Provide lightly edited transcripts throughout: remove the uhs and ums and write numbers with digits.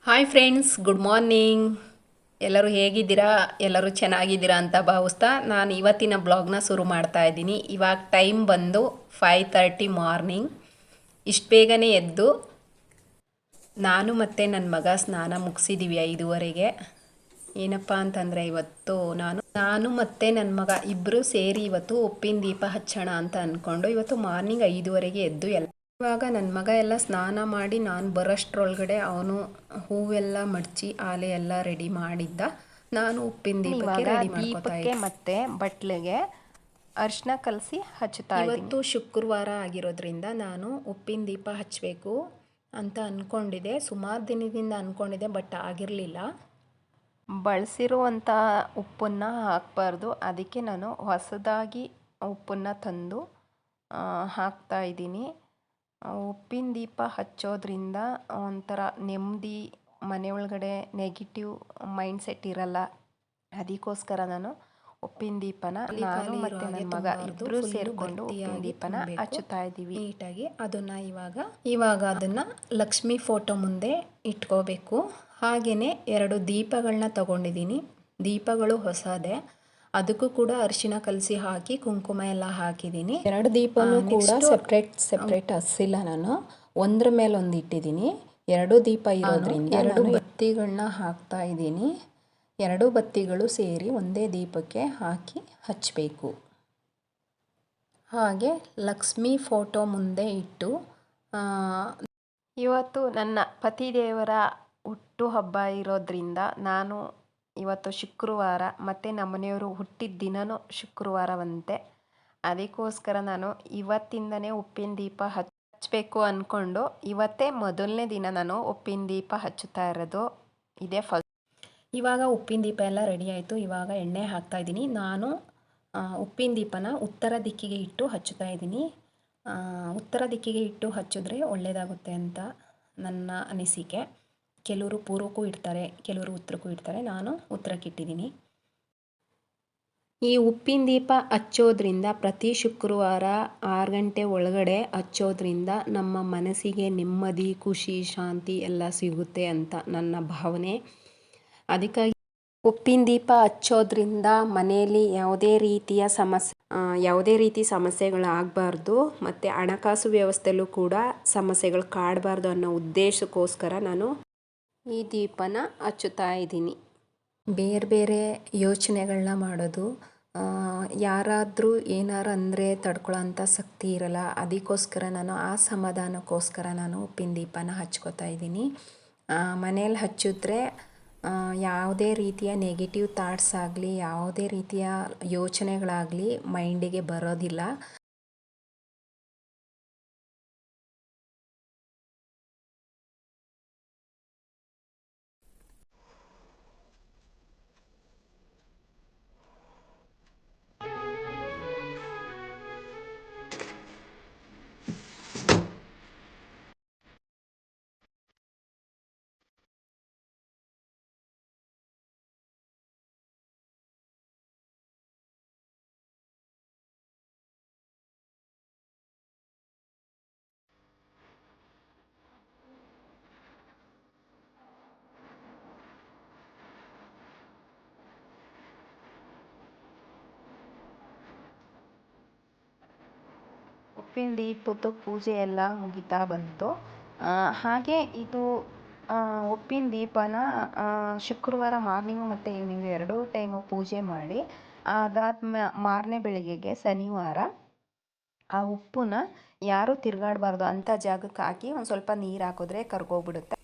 Hi friends, good morning. ಎಲ್ಲರೂ ಹೇಗಿದ್ದೀರಾ? ಎಲ್ಲರೂ ಚೆನ್ನಾಗಿದ್ದೀರಾ ಅಂತ ಭಾವಿಸ್ತಾ ನಾನು ಇವತ್ತಿನ ಬ್ಲಾಗ್ನ ಶುರು ಮಾಡ್ತಾ ಇದ್ದೀನಿ. ಇವಾಗ ಟೈಮ್ ಬಂದು 5:30 ಮಾರ್ನಿಂಗ್. ಇಷ್ಟು ಬೇಗನೆ ಎದ್ದು ನಾನು ಮತ್ತು ನನ್ನ ಮಗ ಸ್ನಾನ ಮುಗಿಸಿದ್ದೀವಿ 5:30ಗೆ. ಏನಪ್ಪ ಅಂತಂದರೆ ಇವತ್ತು ನಾನು ಮತ್ತು ನನ್ನ ಮಗ ಇಬ್ಬರು ಸೇರಿ ಇವತ್ತು ಉಪ್ಪಿನ ದೀಪ ಹಚ್ಚೋಣ ಅಂತ ಅಂದ್ಕೊಂಡು ಇವತ್ತು ಮಾರ್ನಿಂಗ್ 5:30ಗೆ ಎದ್ದು ಇವಾಗ ನನ್ನ ಮಗ ಎಲ್ಲ ಸ್ನಾನ ಮಾಡಿ ನಾನು ಬರೋಷ್ಟ್ರೊಳಗಡೆ ಅವನು ಹೂವೆಲ್ಲ ಮಡಚಿ ಆಲೆ ಎಲ್ಲ ರೆಡಿ ಮಾಡಿದ್ದ. ನಾನು ಉಪ್ಪಿನ ದೀಪಕ್ಕೆ ರೆಡಿ ಮಾಡ್ಕೊತಾ ಇದ್ದೆ. ಮತ್ತೆ ಬಟ್ಲಿಗೆ ಅರಿಶಿನ ಕಲಸಿ ಹಚ್ಚುತ್ತಾ ಇದ್ದೀನಿ. ಇವತ್ತು ಶುಕ್ರವಾರ ಆಗಿರೋದ್ರಿಂದ ನಾನು ಉಪ್ಪಿನ ದೀಪ ಹಚ್ಚಬೇಕು ಅಂತ ಅಂದ್ಕೊಂಡಿದ್ದೆ. ಸುಮಾರು ದಿನದಿಂದ ಅಂದ್ಕೊಂಡಿದ್ದೆ, ಬಟ್ ಆಗಿರಲಿಲ್ಲ. ಬಳಸಿರುವಂಥ ಉಪ್ಪನ್ನು ಹಾಕಬಾರ್ದು, ಅದಕ್ಕೆ ನಾನು ಹೊಸದಾಗಿ ಉಪ್ಪನ್ನು ತಂದು ಹಾಕ್ತಾ ಇದ್ದೀನಿ. ಉಪ್ಪಿನ ದೀಪ ಹಚ್ಚೋದ್ರಿಂದ ಒಂಥರ ನೆಮ್ಮದಿ, ಮನೆಯೊಳಗಡೆ ನೆಗೆಟಿವ್ ಮೈಂಡ್ ಸೆಟ್ ಇರಲ್ಲ. ಅದಕ್ಕೋಸ್ಕರ ನಾನು ಉಪ್ಪಿನ ದೀಪನ ನಾನು ಮತ್ತು ನನ್ನ ಮಗ ಇಬ್ಬರು ಸೇರಿಕೊಂಡು ಉಪ್ಪಿನ ದೀಪನ ಹಚ್ಚುತ್ತಾ ಇದ್ದೀವಿ ನೀಟಾಗಿ. ಅದನ್ನು ಇವಾಗ ಅದನ್ನು ಲಕ್ಷ್ಮಿ ಫೋಟೋ ಮುಂದೆ ಇಟ್ಕೋಬೇಕು. ಹಾಗೆಯೇ 2 ದೀಪಗಳನ್ನ ತಗೊಂಡಿದ್ದೀನಿ. ದೀಪಗಳು ಹೊಸದೇ, ಅದಕ್ಕೂ ಕೂಡ ಅರಿಶಿನ ಕಲಸಿ ಹಾಕಿ ಕುಂಕುಮ ಎಲ್ಲ ಹಾಕಿದ್ದೀನಿ. 2 ದೀಪನೂ ಕೂಡ ಸೆಪ್ರೇಟ್ ಹಚ್ಚಿಲ್ಲ, ನಾನು ಒಂದ್ರ ಮೇಲೆ ಒಂದು ಇಟ್ಟಿದ್ದೀನಿ. 2 ದೀಪ ಇರೋದ್ರಿಂದ 2 ಬತ್ತಿಗಳನ್ನ ಹಾಕ್ತಾ ಇದ್ದೀನಿ. 2 ಬತ್ತಿಗಳು ಸೇರಿ ಒಂದೇ ದೀಪಕ್ಕೆ ಹಾಕಿ ಹಚ್ಚಬೇಕು. ಹಾಗೆ ಲಕ್ಷ್ಮಿ ಫೋಟೋ ಮುಂದೆ ಇಟ್ಟು ಇವತ್ತು ನನ್ನ ಪತಿದೇವರ ಹುಟ್ಟು ಹಬ್ಬ ಇರೋದ್ರಿಂದ ನಾನು ಇವತ್ತು ಶುಕ್ರವಾರ ಮತ್ತು ನಮ್ಮನೆಯವರು ಹುಟ್ಟಿದ ದಿನವೂ ಶುಕ್ರವಾರವಂತೆ. ಅದಕ್ಕೋಸ್ಕರ ನಾನು ಇವತ್ತಿಂದನೇ ಉಪ್ಪಿನ ದೀಪ ಹಚ್ಚಬೇಕು ಅಂದ್ಕೊಂಡು ಇವತ್ತೇ ಮೊದಲನೇ ದಿನ ನಾನು ಉಪ್ಪಿನ ದೀಪ ಹಚ್ಚುತ್ತಾ ಇರೋದು. ಇದೇ ಫಸ್ಟ್. ಇವಾಗ ಉಪ್ಪಿನ ದೀಪ ಎಲ್ಲ ರೆಡಿ ಆಯಿತು. ಇವಾಗ ಎಣ್ಣೆ ಹಾಕ್ತಾ ಇದ್ದೀನಿ. ನಾನು ಉಪ್ಪಿನ ದೀಪನ ಉತ್ತರ ದಿಕ್ಕಿಗೆ ಇಟ್ಟು ಹಚ್ಚುತ್ತಾ ಇದ್ದೀನಿ. ಉತ್ತರ ದಿಕ್ಕಿಗೆ ಇಟ್ಟು ಹಚ್ಚಿದ್ರೆ ಒಳ್ಳೆಯದಾಗುತ್ತೆ ಅಂತ ನನ್ನ ಅನಿಸಿಕೆ. ಕೆಲವರು ಪೂರ್ವಕ್ಕೂ ಇಡ್ತಾರೆ, ಕೆಲವರು ಉತ್ತರಕ್ಕೂ ಇಡ್ತಾರೆ. ನಾನು ಉತ್ತರಕ್ಕೆ ಇಟ್ಟಿದ್ದೀನಿ. ಈ ಉಪ್ಪಿನ ದೀಪ ಹಚ್ಚೋದ್ರಿಂದ ಪ್ರತಿ ಶುಕ್ರವಾರ 6 ಗಂಟೆ ಒಳಗಡೆ ಹಚ್ಚೋದ್ರಿಂದ ನಮ್ಮ ಮನಸ್ಸಿಗೆ ನೆಮ್ಮದಿ, ಖುಷಿ, ಶಾಂತಿ ಎಲ್ಲ ಸಿಗುತ್ತೆ ಅಂತ ನನ್ನ ಭಾವನೆ. ಅದಕ್ಕಾಗಿ ಉಪ್ಪಿನ ದೀಪ ಹಚ್ಚೋದ್ರಿಂದ ಮನೆಯಲ್ಲಿ ಯಾವುದೇ ರೀತಿ ಸಮಸ್ಯೆಗಳಾಗಬಾರ್ದು ಮತ್ತು ಹಣಕಾಸು ವ್ಯವಸ್ಥೆಯಲ್ಲೂ ಕೂಡ ಸಮಸ್ಯೆಗಳು ಕಾಡಬಾರ್ದು ಅನ್ನೋ ಉದ್ದೇಶಕ್ಕೋಸ್ಕರ ನಾನು ಈ ದೀಪನ ಹಚ್ಚುತ್ತಾ ಇದ್ದೀನಿ. ಬೇರೆ ಯೋಚನೆಗಳನ್ನ ಮಾಡೋದು, ಯಾರಾದರೂ ಏನಾರು ಅಂದರೆ ತಡ್ಕೊಳ್ಳೋಂಥ ಶಕ್ತಿ ಇರಲ್ಲ. ಅದಕ್ಕೋಸ್ಕರ ನಾನು ಆ ಸಮಾಧಾನಕ್ಕೋಸ್ಕರ ನಾನು ಉಪ್ಪಿನ ದೀಪನ ಹಚ್ಕೋತಾ ಇದ್ದೀನಿ. ಮನೇಲಿ ಹಚ್ಚಿದ್ರೆ ಯಾವುದೇ ರೀತಿಯ ನೆಗೆಟಿವ್ ಥಾಟ್ಸ್ ಆಗಲಿ, ಯಾವುದೇ ರೀತಿಯ ಯೋಚನೆಗಳಾಗಲಿ ಮೈಂಡಿಗೆ ಬರೋದಿಲ್ಲ. ಉಪ್ಪಿನ ದೀಪದ ಪೂಜೆ ಎಲ್ಲ ಮುಗಿತಾ ಬಂತು. ಹಾಗೆ ಇದು ಉಪ್ಪಿನ ದೀಪನ ಶುಕ್ರವಾರ ಮಾರ್ನಿಂಗು ಮತ್ತು ಈವ್ನಿಂಗ್ 2 ಟೈಮು ಪೂಜೆ ಮಾಡಿ ಅದಾದ ಮಾರನೇ ಬೆಳಿಗ್ಗೆಗೆ ಶನಿವಾರ ಆ ಉಪ್ಪನ್ನ ಯಾರೂ ತಿರುಗಾಡಬಾರ್ದು ಅಂಥ ಜಾಗಕ್ಕೆ ಹಾಕಿ ಒಂದು ಸ್ವಲ್ಪ ನೀರು ಹಾಕಿದ್ರೆ ಕರ್ಗೋಗ್ಬಿಡುತ್ತೆ.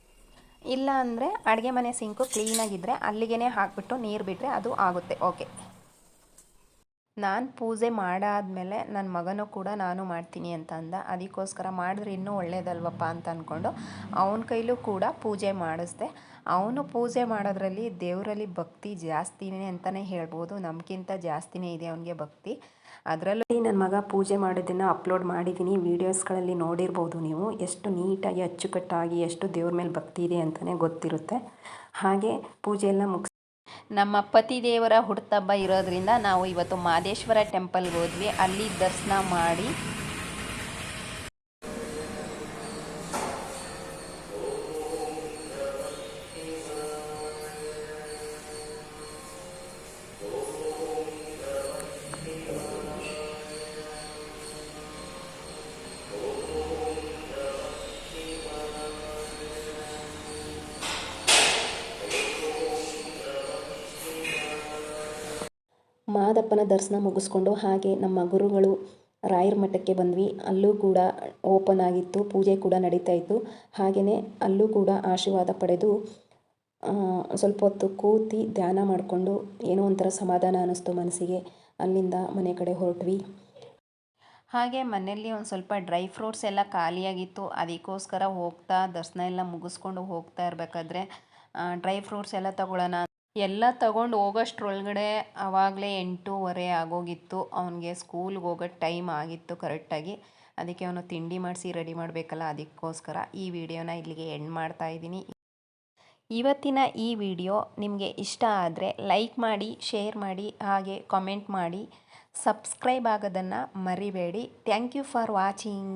ಇಲ್ಲ ಅಂದರೆ ಅಡುಗೆ ಮನೆ ಸಿಂಕು ಕ್ಲೀನಾಗಿದ್ದರೆ ಅಲ್ಲಿಗೆ ಹಾಕಿಬಿಟ್ಟು ನೀರು ಬಿಟ್ಟರೆ ಅದು ಆಗುತ್ತೆ. ಓಕೆ, ನಾನು ಪೂಜೆ ಮಾಡಾದಮೇಲೆ ನನ್ನ ಮಗನೂ ಕೂಡ ನಾನು ಮಾಡ್ತೀನಿ ಅಂತ ಅಂದ. ಅದಕ್ಕೋಸ್ಕರ ಮಾಡಿದ್ರೆ ಇನ್ನೂ ಒಳ್ಳೇದಲ್ವಪ್ಪ ಅಂತ ಅಂದ್ಕೊಂಡು ಅವನ ಕೈಲೂ ಕೂಡ ಪೂಜೆ ಮಾಡಿಸ್ದೆ. ಅವನು ಪೂಜೆ ಮಾಡೋದ್ರಲ್ಲಿ ದೇವರಲ್ಲಿ ಭಕ್ತಿ ಜಾಸ್ತಿನೇ ಅಂತಲೇ ಹೇಳ್ಬೋದು. ನಮಗಿಂತ ಜಾಸ್ತಿನೇ ಇದೆ ಅವನಿಗೆ ಭಕ್ತಿ. ಅದರಲ್ಲೂ ನನ್ನ ಮಗ ಪೂಜೆ ಮಾಡೋದನ್ನು ಅಪ್ಲೋಡ್ ಮಾಡಿದ್ದೀನಿ. ವೀಡಿಯೋಸ್ಗಳಲ್ಲಿ ನೋಡಿರ್ಬೋದು ನೀವು. ಎಷ್ಟು ನೀಟಾಗಿ ಅಚ್ಚುಕಟ್ಟಾಗಿ ಎಷ್ಟು ದೇವ್ರ ಮೇಲೆ ಭಕ್ತಿ ಇದೆ ಅಂತಲೇ ಗೊತ್ತಿರುತ್ತೆ. ಹಾಗೆ ಪೂಜೆ ಎಲ್ಲ ನಮ್ಮ ಪತಿದೇವರ ಹುಟ್ಟುಹಬ್ಬ ಇರೋದ್ರಿಂದ ನಾವು ಇವತ್ತು ಮಹದೇಶ್ವರ ಟೆಂಪಲ್ಗೆ ಹೋದ್ವಿ. ಅಲ್ಲಿ ದರ್ಶನ ಮಾಡಿ ಮಾದಪ್ಪನ ದರ್ಶನ ಮುಗಿಸ್ಕೊಂಡು ಹಾಗೆ ನಮ್ಮ ಗುರುಗಳು ರಾಯರ ಮಠಕ್ಕೆ ಬಂದ್ವಿ. ಅಲ್ಲೂ ಕೂಡ ಓಪನ್ ಆಗಿತ್ತು, ಪೂಜೆ ಕೂಡ ನಡೀತಾ ಇತ್ತು. ಹಾಗೆಯೇ ಅಲ್ಲೂ ಕೂಡ ಆಶೀರ್ವಾದ ಪಡೆದು ಸ್ವಲ್ಪ ಹೊತ್ತು ಕೂತಿ ಧ್ಯಾನ ಮಾಡಿಕೊಂಡು ಏನೋ ಒಂಥರ ಸಮಾಧಾನ ಅನ್ನಿಸ್ತು ಮನಸ್ಸಿಗೆ. ಅಲ್ಲಿಂದ ಮನೆ ಕಡೆ ಹೊರಟ್ವಿ. ಹಾಗೆ ಮನೆಯಲ್ಲಿ ಒಂದು ಸ್ವಲ್ಪ ಡ್ರೈ ಫ್ರೂಟ್ಸ್ ಎಲ್ಲ ಖಾಲಿಯಾಗಿತ್ತು. ಅದಕ್ಕೋಸ್ಕರ ಹೋಗ್ತಾ ದರ್ಶನ ಎಲ್ಲ ಮುಗಿಸ್ಕೊಂಡು ಹೋಗ್ತಾ ಇರಬೇಕಾದ್ರೆ ಡ್ರೈ ಫ್ರೂಟ್ಸ್ ಎಲ್ಲ ತಗೊಳ್ಳೋಣ ಎಲ್ಲ ತಗೊಂಡು ಹೋಗೋಷ್ಟ್ರೊಳಗಡೆ ಆವಾಗಲೇ 8:30 ಆಗೋಗಿತ್ತು. ಅವನಿಗೆ ಸ್ಕೂಲ್ಗೆ ಹೋಗೋ ಟೈಮ್ ಆಗಿತ್ತು ಕರೆಕ್ಟಾಗಿ. ಅದಕ್ಕೆ ಅವನು ತಿಂಡಿ ಮಾಡಿಸಿ ರೆಡಿ ಮಾಡಬೇಕಲ್ಲ, ಅದಕ್ಕೋಸ್ಕರ ಈ ವಿಡಿಯೋನ ಇಲ್ಲಿಗೆ ಎಂಡ್ ಮಾಡ್ತಾ ಇದ್ದೀನಿ. ಇವತ್ತಿನ ಈ ವಿಡಿಯೋ ನಿಮಗೆ ಇಷ್ಟ ಆದರೆ ಲೈಕ್ ಮಾಡಿ, ಶೇರ್ ಮಾಡಿ, ಹಾಗೆ ಕಾಮೆಂಟ್ ಮಾಡಿ. ಸಬ್ಸ್ಕ್ರೈಬ್ ಆಗೋದನ್ನು ಮರಿಬೇಡಿ. Thank you for watching.